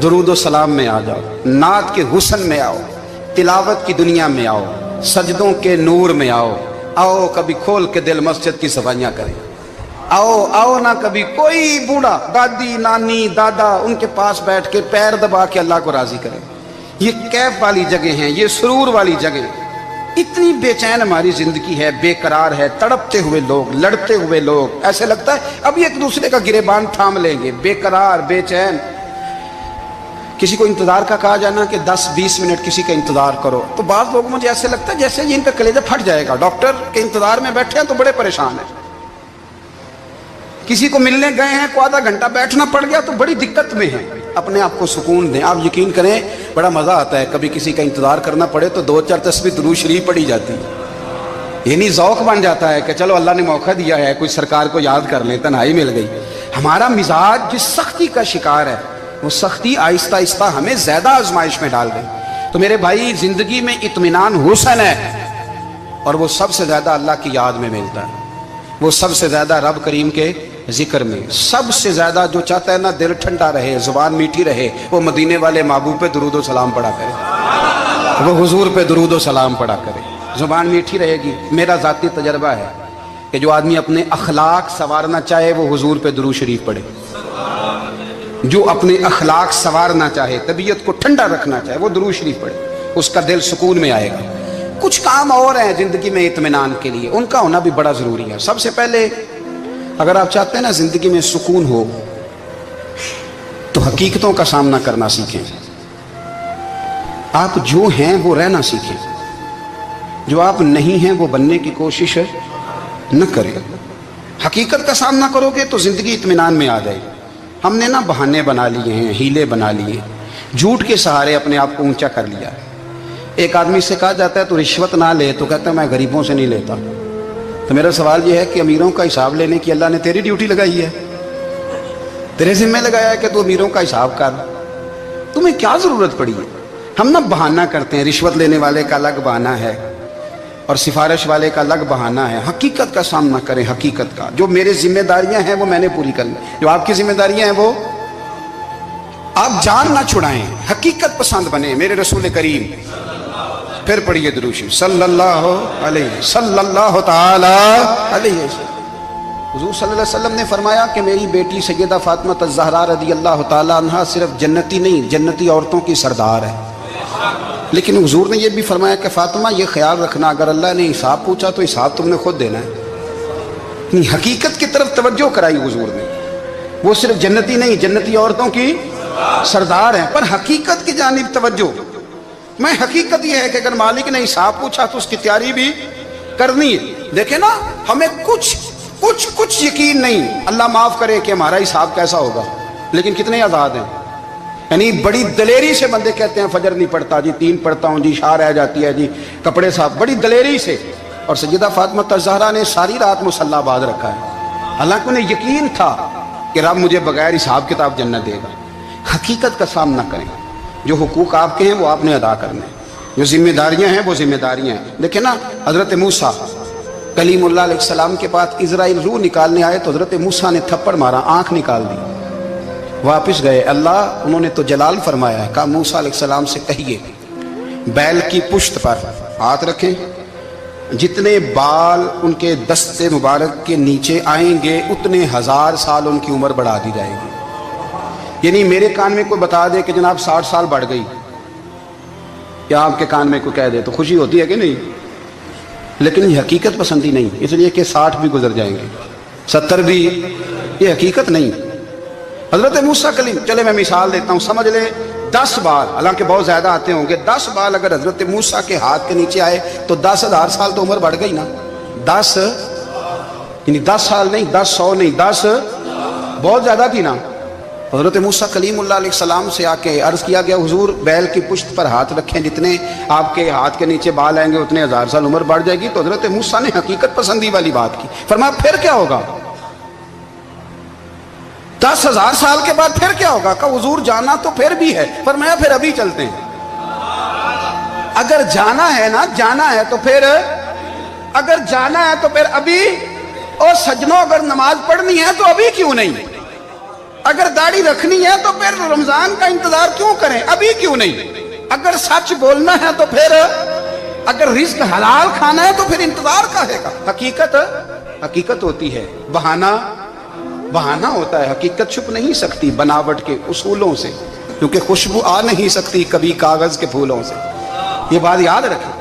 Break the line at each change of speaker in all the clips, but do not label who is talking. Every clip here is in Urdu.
درود و سلام میں آ جاؤ، نعت کے حسن میں آؤ، تلاوت کی دنیا میں آؤ، سجدوں کے نور میں آؤ، آؤ کبھی کھول کے دل مسجد کی صفائیاں کریں، آؤ آؤ نہ کبھی کوئی بوڑھا دادی نانی دادا ان کے پاس بیٹھ کے پیر دبا کے اللہ کو راضی کرے۔ یہ کیف والی جگہ ہیں، یہ سرور والی جگہ۔ اتنی بے چین ہماری زندگی ہے، بے قرار ہے، تڑپتے ہوئے لوگ، لڑتے ہوئے لوگ، ایسے لگتا ہے اب ایک دوسرے کا گریبان تھام لیں گے، بے قرار بے چین۔ کسی کو انتظار کا کہا جانا کہ 10-20 منٹ کسی کا انتظار کرو، تو بعض لوگوں مجھے ایسے لگتا ہے جیسے ان کا کلیجہ پھٹ جائے گا، ڈاکٹر کے انتظار میں بیٹھے ہیں تو بڑے پریشان ہیں۔ کسی کو ملنے گئے ہیں کو آدھا گھنٹہ بیٹھنا پڑ گیا تو بڑی دقت میں ہیں۔ اپنے آپ کو سکون دیں۔ آپ یقین کریں بڑا مزہ آتا ہے، کبھی کسی کا انتظار کرنا پڑے تو 2-4 تسبیح درود شریف پڑھی جاتی ہے، یعنی ذوق بن جاتا ہے کہ چلو اللہ نے موقع دیا ہے، کوئی سرکار کو یاد کر لیں، تنہائی مل گئی۔ ہمارا مزاج جس سختی کا شکار ہے، وہ سختی آہستہ آہستہ ہمیں زیادہ آزمائش میں ڈال گئی۔ تو میرے بھائی، زندگی میں اطمینان حسن ہے، اور وہ سب سے زیادہ اللہ کی یاد میں ملتا ہے، وہ سب سے زیادہ رب کریم کے ذکر میں۔ سب سے زیادہ جو چاہتا ہے نا دل ٹھنڈا رہے، زبان میٹھی رہے، وہ مدینے والے محبوب پہ درود و سلام پڑھا کرے، وہ حضور پہ درود و سلام پڑھا کرے، زبان میٹھی رہے گی۔ میرا ذاتی تجربہ ہے کہ جو آدمی اپنے اخلاق سنوارنا چاہے وہ حضور پہ درود شریف پڑھے، جو اپنے اخلاق سنوارنا چاہے، طبیعت کو ٹھنڈا رکھنا چاہے، وہ درود شریف پڑھے، اس کا دل سکون میں آئے گا۔ کچھ کام اور ہیں زندگی میں اطمینان کے لیے، ان کا ہونا بھی بڑا ضروری ہے۔ سب سے پہلے اگر آپ چاہتے ہیں نا زندگی میں سکون ہو تو حقیقتوں کا سامنا کرنا سیکھیں۔ آپ جو ہیں وہ رہنا سیکھیں، جو آپ نہیں ہیں وہ بننے کی کوشش نہ کریں۔ حقیقت کا سامنا کرو گے تو زندگی اطمینان میں آ جائے گی۔ ہم نے نا بہانے بنا لیے ہیں، ہیلے بنا لیے، جھوٹ کے سہارے اپنے آپ کو اونچا کر لیا ہے۔ ایک آدمی سے کہا جاتا ہے تو رشوت نہ لے، تو کہتا ہے میں غریبوں سے نہیں لیتا۔ تو میرا سوال یہ ہے کہ امیروں کا حساب لینے کی اللہ نے تیری ڈیوٹی لگائی ہے، تیرے ذمہ لگایا ہے کہ تو امیروں کا حساب کر، تمہیں کیا ضرورت پڑی ہے؟ ہم نا بہانہ کرتے ہیں، رشوت لینے والے کا الگ بہانہ ہے اور سفارش والے کا الگ بہانہ ہے۔ حقیقت کا سامنا کریں، حقیقت کا۔ جو میرے ذمہ داریاں ہیں وہ میں نے پوری کر لی، جو آپ کی ذمہ داریاں ہیں وہ آپ جان نہ چھڑائیں، حقیقت پسند بنیں۔ میرے رسول کریم، پھر پڑھیے درود شریف صلی اللہ تعالی علیہ وسلم۔ حضور صلی اللہ علیہ وسلم نے فرمایا کہ میری بیٹی سیدہ فاطمہ الزہرا رضی اللہ تعالی عنہا صرف جنتی نہیں، جنتی عورتوں کی سردار ہے۔ لیکن حضور نے یہ بھی فرمایا کہ فاطمہ یہ خیال رکھنا اگر اللہ نے حساب پوچھا تو حساب تم نے خود دینا ہے۔ حقیقت کی طرف توجہ کرائی حضور نے، وہ صرف جنتی نہیں، جنتی عورتوں کی سردار ہیں، پر حقیقت کی جانب توجہ۔ میں حقیقت یہ ہے کہ اگر مالک نے حساب پوچھا تو اس کی تیاری بھی کرنی ہے۔ دیکھیں نا، ہمیں کچھ یقین نہیں، اللہ معاف کرے کہ ہمارا حساب کیسا ہوگا، لیکن کتنے آزاد ہیں۔ یعنی بڑی دلیری سے بندے کہتے ہیں فجر نہیں پڑھتا جی، 3 پڑھتا ہوں جی، شاہ رہ جاتی ہے جی، کپڑے صاحب، بڑی دلیری سے۔ اور سیدہ فاطمہ الزہرا نے ساری رات مصلی باز رکھا ہے، حالانکہ انہیں یقین تھا کہ رب مجھے بغیر حساب کتاب جنت دے گا۔ حقیقت کا سامنا کریں، جو حقوق آپ کے ہیں وہ آپ نے ادا کرنے، جو ذمہ داریاں ہیں وہ ذمہ داریاں ہیں۔ دیکھیں نا، حضرت موسیٰ کلیم اللہ علیہ السلام کے پاس اسرائیل روح نکالنے آئے تو حضرت موسیٰ نے تھپڑ مارا، آنکھ نکال دی، واپس گئے۔ اللہ انہوں نے تو جلال فرمایا ہے، کہا موسیٰ علیہ السلام سے کہیے بیل کی پشت پر ہاتھ رکھیں، جتنے بال ان کے دستے مبارک کے نیچے آئیں گے اتنے 1000 سال ان کی عمر بڑھا دی جائے گی۔ یعنی میرے کان میں کوئی بتا دے کہ جناب 60 سال بڑھ گئی، یا آپ کے کان میں کوئی کہہ دے تو خوشی ہوتی ہے کہ نہیں؟ لیکن یہ حقیقت پسندی نہیں، اس لیے کہ 60 بھی گزر جائیں گے، 70 بھی، یہ حقیقت نہیں۔ حضرت موسیٰ کلیم، چلے میں مثال دیتا ہوں، سمجھ لیں 10 بال، حالانکہ بہت زیادہ آتے ہوں گے، 10 بال اگر حضرت موسیٰ کے ہاتھ کے نیچے آئے تو 10,000 سال تو عمر بڑھ گئی نا۔ 10 یعنی 10 سال نہیں، 10 100 نہیں، 10 بہت زیادہ تھی نا۔ حضرت موسیٰ کلیم اللہ علیہ السلام سے آ کے عرض کیا گیا حضور بیل کی پشت پر ہاتھ رکھیں، جتنے آپ کے ہاتھ کے نیچے بال آئیں گے اتنے 1000 سال عمر بڑھ جائے گی۔ تو حضرت موسیٰ نے حقیقت پسندی والی بات کی، فرمایا پھر کیا ہوگا؟ 10,000 سال کے بعد پھر کیا ہوگا؟ کہا حضور جانا تو پھر بھی ہے، فرمایا پھر ابھی چلتے ہیں۔ اگر جانا ہے نا، جانا ہے تو پھر، اگر جانا ہے تو پھر ابھی، اور سجنوں اگر نماز پڑھنی ہے تو ابھی کیوں نہیں؟ اگر داڑھی رکھنی ہے تو پھر رمضان کا انتظار کیوں کریں؟ ابھی کیوں نہیں؟ اگر سچ بولنا ہے تو پھر، اگر رزق حلال کھانا ہے تو پھر انتظار کا ہے گا؟ حقیقت ہوتی ہے، بہانہ ہوتا ہے، حقیقت چھپ نہیں سکتی بناوٹ کے اصولوں سے، کیونکہ خوشبو آ نہیں سکتی کبھی کاغذ کے پھولوں سے۔ یہ بات یاد رکھیں۔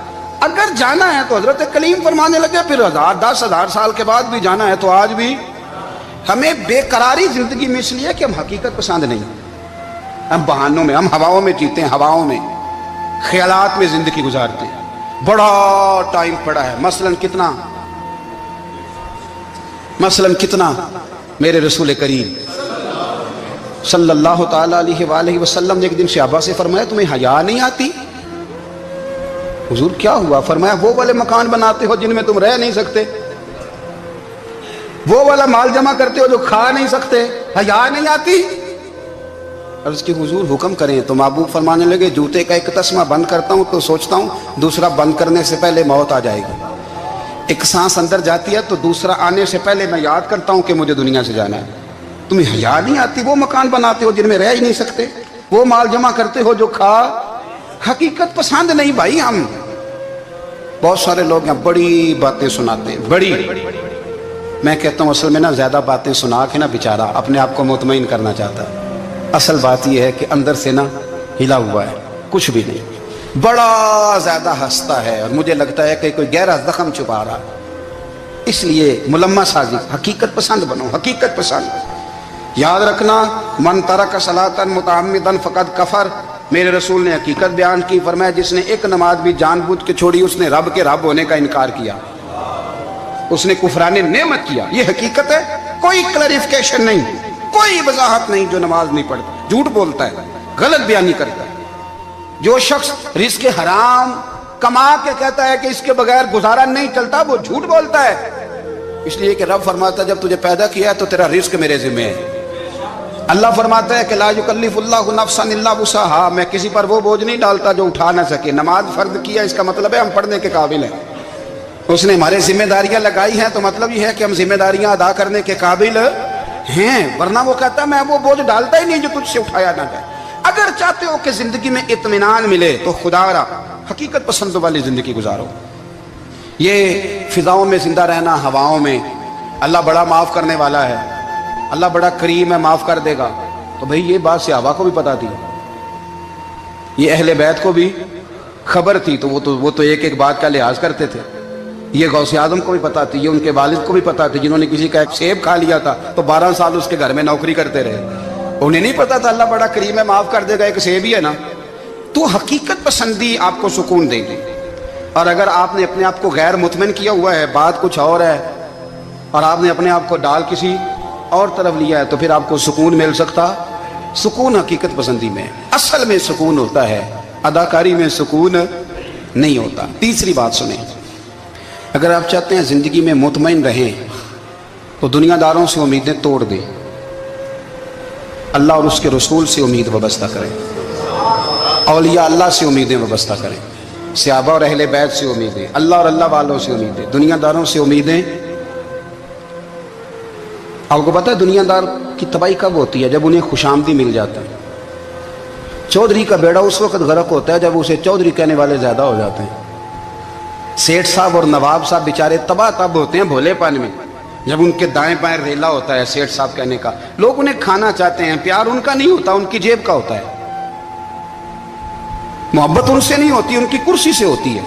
اگر جانا ہے تو حضرت کلیم فرمانے لگے پھر 10,000 سال کے بعد بھی جانا ہے، تو آج بھی ہمیں بے قراری زندگی میں اس لیے کہ ہم حقیقت پسند نہیں، ہم بہانوں میں، ہم ہواؤں میں جیتے ہیں، ہواؤں میں، خیالات میں زندگی گزارتے ہیں۔ بڑا ٹائم پڑا ہے، مثلاً کتنا میرے رسول کریم صلی اللہ تعالی علیہ وآلہ وسلم نے ایک دن صحابہ سے فرمایا تمہیں حیا نہیں آتی؟ حضور کیا ہوا؟ فرمایا وہ والے مکان بناتے ہو جن میں تم رہ نہیں سکتے، وہ والا مال جمع کرتے ہو جو کھا نہیں سکتے، حیا نہیں آتی؟ عرض کہ حضور حکم کریں تو محبوب فرمانے لگے جوتے کا ایک تسمہ بند کرتا ہوں تو سوچتا ہوں دوسرا بند کرنے سے پہلے موت آ جائے گی، ایک سانس اندر جاتی ہے تو دوسرا آنے سے پہلے میں یاد کرتا ہوں کہ مجھے دنیا سے جانا ہے۔ تمہیں حیا نہیں آتی؟ وہ مکان بناتے ہو جن میں رہ ہی نہیں سکتے، وہ مال جمع کرتے ہو جو کھا، حقیقت پسند نہیں بھائی ہم۔ بہت سارے لوگ ہیں بڑی باتیں سناتے ہیں، بڑی، میں کہتا ہوں اصل میں نا زیادہ باتیں سنا کے نا بیچارہ اپنے آپ کو مطمئن کرنا چاہتا ہے، اصل بات یہ ہے کہ اندر سے نا ہلا ہوا ہے، کچھ بھی نہیں، بڑا زیادہ ہنستا ہے اور مجھے لگتا ہے کہ کوئی گہرا زخم چھپا رہا ہے، اس لیے ملمہ سازی۔ حقیقت پسند بنو، حقیقت پسند۔ یاد رکھنا من ترک صلاۃ متعمدا فقد کفر، میرے رسول نے حقیقت بیان کی، فرمایا جس نے ایک نماز بھی جان بوجھ کے چھوڑی اس نے رب کے رب ہونے کا انکار کیا، اس نے کفران نعمت کیا۔ یہ حقیقت ہے، کوئی کلیریفیکیشن نہیں، کوئی وضاحت نہیں۔ جو نماز نہیں پڑھتا جھوٹ بولتا ہے، غلط بیانی کرتا ہے۔ جو شخص رزق حرام کما کے کہتا ہے کہ اس کے بغیر گزارا نہیں چلتا، وہ جھوٹ بولتا ہے، اس لیے کہ رب فرماتا ہے جب تجھے پیدا کیا ہے تو تیرا رزق میرے ذمہ ہے۔ اللہ فرماتا ہے کہ لا یکلف اللہ نفسا الا وسعها، میں کسی پر وہ بوجھ نہیں ڈالتا جو اٹھا نہ سکے۔ نماز فرض کیا اس کا مطلب ہے ہم پڑھنے کے قابل ہیں، اس نے ہمارے ذمہ داریاں لگائی ہیں تو مطلب یہ ہے کہ ہم ذمہ داریاں ادا کرنے کے قابل ہیں، ورنہ وہ کہتا ہے میں وہ بوجھ ڈالتا ہی نہیں جو تجھ سے اٹھایا نہ جائے۔ اگر چاہتے ہو کہ زندگی میں اطمینان ملے تو خدا را حقیقت پسند والی زندگی گزارو۔ یہ فضاؤں میں زندہ رہنا، ہواؤں میں، اللہ بڑا معاف کرنے والا ہے، اللہ بڑا کریم ہے، معاف کر دے گا، تو بھئی یہ بات صحابہ کو بھی پتا تھی، یہ اہل بیت کو بھی خبر تھی، تو وہ تو ایک ایک بات کا لحاظ کرتے تھے۔ یہ غوث اعظم کو بھی پتا تھی، یہ ان کے والد کو بھی پتا تھی، جنہوں نے کسی کا ایک سیب کھا لیا تھا تو 12 سال اس کے گھر میں نوکری کرتے رہے، انہیں نہیں پتا تھا اللہ بڑا کریم ہے، معاف کر دے گا، ایک سیب ہی ہے نا۔ تو حقیقت پسندی آپ کو سکون دے گی، اور اگر آپ نے اپنے آپ کو غیر مطمئن کیا ہوا ہے، بات کچھ اور ہے، اور آپ نے اپنے آپ کو ڈال کسی اور طرف لیا ہے، تو پھر آپ کو سکون مل سکتا؟ سکون حقیقت پسندی میں، اصل میں سکون ہوتا ہے، اداکاری میں سکون نہیں ہوتا۔ تیسری بات سنیں، اگر آپ چاہتے ہیں زندگی میں مطمئن رہیں تو دنیا داروں سے امیدیں توڑ دیں، اللہ اور اس کے رسول سے امید وابستہ کریں، اولیاء اللہ سے امیدیں وابستہ کریں، صحابہ اور اہل بیت سے امیدیں، اللہ اور اللہ والوں سے امیدیں، دنیا داروں سے امیدیں۔ آپ کو پتہ ہے دنیا دار کی تباہی کب ہوتی ہے؟ جب انہیں خوش آمدی مل جاتا ہے۔ چودھری کا بیڑا اس وقت غرق ہوتا ہے جب اسے چودھری کہنے والے زیادہ ہو جاتے ہیں۔ سیٹھ صاحب اور نواب صاحب بیچارے تباہ تب ہوتے ہیں بھولے پن میں، جب ان کے دائیں بائیں ریلا ہوتا ہے سیٹھ صاحب کہنے کا، لوگ انہیں کھانا چاہتے ہیں، پیار ان کا نہیں ہوتا، ان کی جیب کا ہوتا ہے، محبت ان سے نہیں ہوتی، ان کی کرسی سے ہوتی ہے،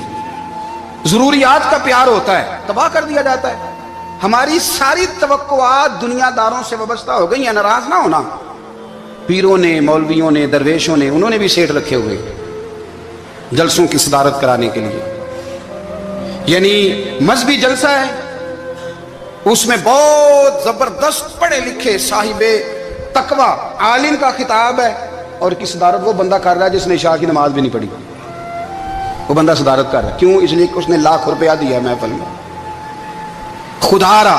ضروریات کا پیار ہوتا ہے، تباہ کر دیا جاتا ہے۔ ہماری ساری توقعات دنیا داروں سے وابستہ ہو گئی ہیں، ناراض نہ ہونا۔ پیروں نے، مولویوں نے، درویشوں نے، انہوں نے بھی سیٹ رکھے ہوئے جلسوں کی صدارت کرانے کے لیے، یعنی مذہبی جلسہ ہے، اس میں بہت زبردست پڑھے لکھے صاحب تقوی عالم کا خطاب ہے، اور کی صدارت وہ بندہ کر رہا ہے جس نے عشاء کی نماز بھی نہیں پڑھی، وہ بندہ صدارت کر رہا ہے، کیوں؟ اس لیے کہ اس نے لاکھ روپیہ دیا محفل میں۔ خدا را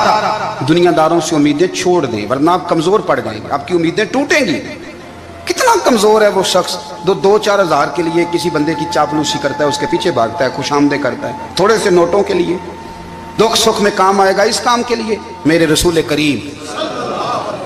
دنیا داروں سے امیدیں چھوڑ دیں، ورنہ آپ کمزور پڑ جائیں گے، آپ کی امیدیں ٹوٹیں گی۔ کتنا کمزور ہے وہ شخص جو 2-4 ہزار کے لیے کسی بندے کی چاپلوسی کرتا ہے، اس کے پیچھے بھاگتا ہے، خوش آمدیں کرتا ہے، تھوڑے سے نوٹوں کے لیے، دکھ سکھ میں کام آئے گا اس کام کے لیے۔ میرے رسول کریم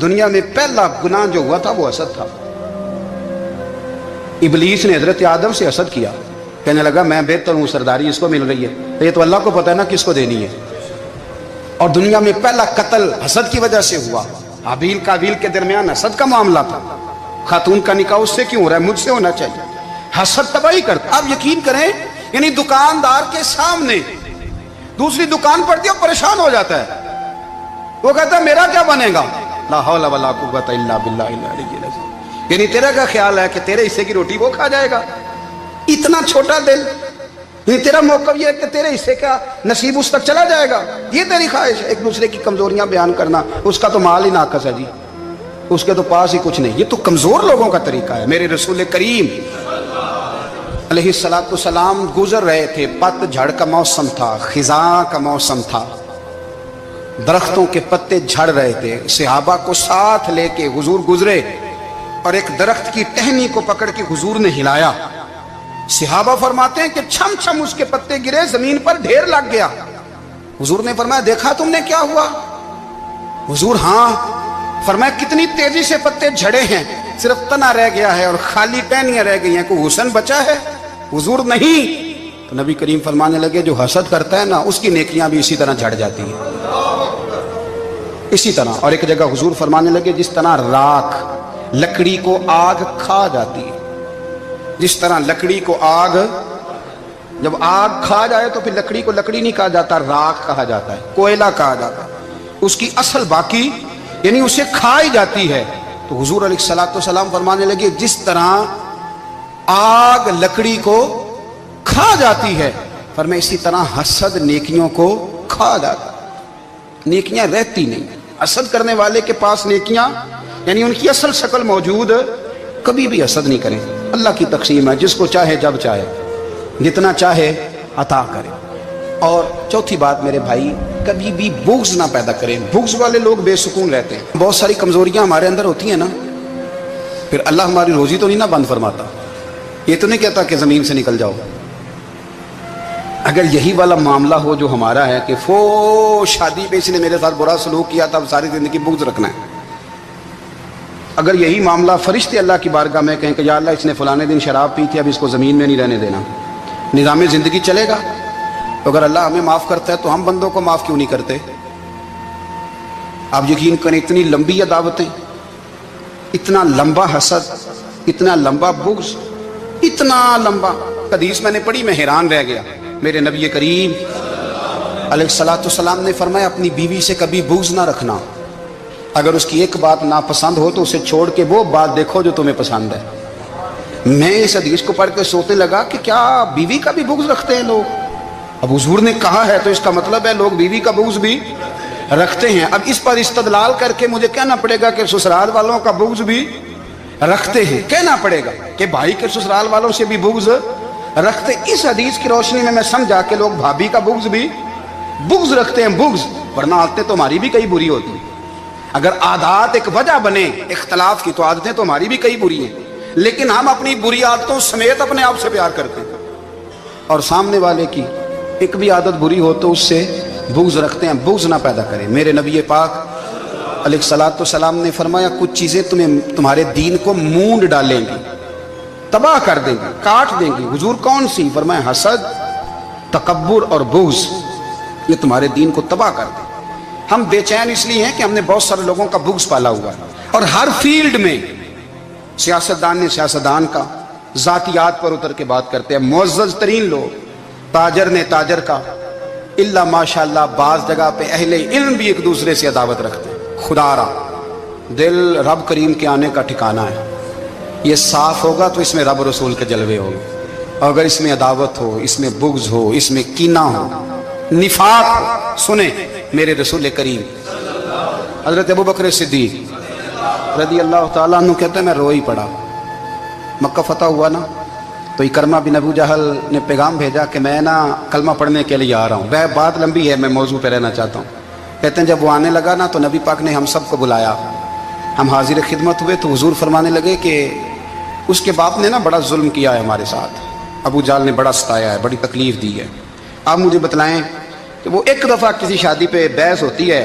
دنیا میں پہلا گناہ جو ہوا تھا وہ حسد تھا. ابلیس نے حضرت آدم سے حسد کیا, کہنے لگا میں بہتر ہوں, سرداری اس کو مل رہی ہے, یہ تو اللہ کو پتہ ہے نا کس کو دینی ہے. اور دنیا میں پہلا قتل حسد کی وجہ سے ہوا. حابیل قابیل کے درمیان حسد کا معاملہ تھا. خاتون کا نکاح اس سے کیوں ہو رہا ہے, مجھ سے ہونا چاہیے. حسد تباہی کرتا. آپ یقین کریں, یعنی دکاندار کے سامنے دوسری دکان پڑتی ہے اور پریشان ہو جاتا ہے. وہ کہتا ہے میرا کیا بنے گا, لا حول ولا قوت الا باللہ العلی العظیم. یعنی تیرا کیا خیال ہے کہ تیرے حصے کی روٹی وہ کھا جائے گا؟ اتنا چھوٹا دل. یعنی تیرا موقف یہ ہے کہ تیرے حصے کا نصیب اس تک چلا جائے گا, یہ تیری خواہش ہے. ایک دوسرے کی کمزوریاں بیان کرنا, اس کا تو مال ہی ناقص ہے جی, اس کے تو پاس ہی کچھ نہیں. یہ تو کمزور لوگوں کا طریقہ ہے. میرے رسول کریم علیہ السلام گزر رہے تھے, پت جھڑ کا موسم تھا, خزاں کا موسم تھا, درختوں کے پتے جھڑ رہے تھے. صحابہ کو ساتھ لے کے حضور گزرے اور ایک درخت کی ٹہنی کو پکڑ کے حضور نے ہلایا. صحابہ فرماتے ہیں کہ چھم چھم اس کے پتے گرے, زمین پر ڈھیر لگ گیا. حضور نے فرمایا دیکھا تم نے کیا ہوا؟ حضور ہاں. فرمایا کتنی تیزی سے پتے جھڑے ہیں, صرف تنا رہ گیا ہے اور خالی ٹہنیاں رہ گئی ہیں, کوئی حسن بچا ہے؟ حضور نہیں. تو نبی کریم فرمانے لگے جو حسد کرتا ہے نا اس کی نیکیاں بھی اسی طرح جھڑ جاتی ہیں, اسی طرح. اور ایک جگہ حضور فرمانے لگے جس طرح راکھ لکڑی کو آگ کھا جاتی ہے, جس طرح لکڑی کو آگ, جب آگ کھا جائے تو پھر لکڑی کو لکڑی نہیں کہا جاتا, راکھ کہا جاتا ہے, کوئلہ کہا جاتا ہے. اس کی اصل باقی یعنی اسے کھائی جاتی ہے. تو حضور علیہ السلام فرمانے لگے جس طرح آگ لکڑی کو کھا جاتی ہے, فرمایا اسی طرح حسد نیکیوں کو کھا جاتا ہے. نیکیاں رہتی نہیں. حسد کرنے والے کے پاس نیکیاں یعنی ان کی اصل شکل موجود, کبھی بھی حسد نہیں کریں. اللہ کی تقسیم ہے, جس کو چاہے جب چاہے جتنا چاہے عطا کرے. اور چوتھی بات میرے بھائی, کبھی بھی بغض نہ پیدا کریں. بغض والے لوگ بے سکون رہتے ہیں. بہت ساری کمزوریاں ہمارے اندر ہوتی ہیں نا, پھر اللہ ہماری روزی تو نہیں نا بند فرماتا. یہ تو نہیں کہتا کہ زمین سے نکل جاؤ. اگر یہی والا معاملہ ہو جو ہمارا ہے کہ شادی پہ اس نے میرے ساتھ برا سلوک کیا تھا, اب ساری زندگی بغض رکھنا ہے. اگر یہی معاملہ فرشتے اللہ کی بارگاہ میں کہیں کہ یا اللہ اس نے فلانے دن شراب پی تھی, اب اس کو زمین میں نہیں رہنے دینا, نظام زندگی چلے گا. تو اگر اللہ ہمیں معاف کرتا ہے تو ہم بندوں کو معاف کیوں نہیں کرتے؟ آپ یقین کریں اتنی لمبی عداوتیں, اتنا لمبا حسد, اتنا لمبا بغض, اتنا لمبا. حدیث میں نے پڑھی, میں حیران رہ گیا. میرے نبی کریم علیہ السلام نے فرمایا اپنی بیوی سے کبھی بغض نہ رکھنا. اگر اس کی ایک بات ناپسند ہو تو اسے چھوڑ کے وہ بات دیکھو جو تمہیں پسند ہے. میں اس حدیث کو پڑھ کے سوچنے لگا کہ کیا بیوی کا بھی بغض رکھتے ہیں لوگ؟ اب حضور نے کہا ہے تو اس کا مطلب ہے لوگ بیوی کا بغض بھی رکھتے ہیں. اب اس پر استدلال کر کے مجھے کہنا پڑے گا کہ سسرال والوں کا بغض بھی رکھتے ہیں. کہنا پڑے گا کہ بھائی کے سسرال والوں سے بھی بغض رکھتے. اس حدیث کی روشنی میں سمجھا کہ لوگ بھابھی کا بغض بھی بغض رکھتے ہیں. بغض, ورنہ عادتیں تو ہماری بھی کئی بری ہوتی ہیں. اگر عادات ایک وجہ بنے اختلاف کی تو عادتیں تو ہماری بھی کئی بری ہیں, لیکن ہم اپنی بری عادتوں سمیت اپنے آپ سے پیار کرتے ہیں, اور سامنے والے کی ایک بھی عادت بری ہو تو اس سے بغض رکھتے ہیں. بغض نہ پیدا کریں. میرے نبی پاک علیہ السلام نے فرمایا کچھ چیزیں تمہارے دین کو مونڈ ڈالیں گی, تباہ کر دیں گی, کاٹ دیں گی. حضور کون سی؟ فرمایا حسد, تکبر اور بغض, یہ تمہارے دین کو تباہ کر دیں. ہم بے چین اس لیے ہیں کہ ہم نے بہت سارے لوگوں کا بغض پالا ہوا ہے, اور ہر فیلڈ میں سیاستدان نے سیاستدان کا, ذاتیات پر اتر کے بات کرتے ہیں. معزز ترین لوگ, تاجر نے تاجر کا, الا ماشاءاللہ بعض جگہ پہ اہل علم بھی ایک دوسرے سے عداوت رکھتے ہیں. خدا را دل رب کریم کے آنے کا ٹھکانہ ہے. یہ صاف ہوگا تو اس میں رب رسول کے جلوے ہوں گے. اگر اس میں عداوت ہو, اس میں بغض ہو, اس میں کینہ ہو, نفاق ہو, سنیں میرے رسول کریم حضرت ابوبکر صدیق رضی اللہ تعالیٰ عنہ کہتے ہیں میں رو ہی پڑا. مکہ فتح ہوا نا, تو اکرمہ بن ابو جہل نے پیغام بھیجا کہ میں نا کلمہ پڑھنے کے لیے آ رہا ہوں. وہ بات لمبی ہے, میں موضوع پہ رہنا چاہتا ہوں. کہتے ہیں جب وہ آنے لگا نا تو نبی پاک نے ہم سب کو بلایا, ہم حاضر خدمت ہوئے. تو حضور فرمانے لگے کہ اس کے باپ نے نا بڑا ظلم کیا ہے ہمارے ساتھ, ابو جہل نے بڑا ستایا ہے, بڑی تکلیف دی ہے. آپ مجھے بتلائیں کہ وہ ایک دفعہ کسی شادی پہ بحث ہوتی ہے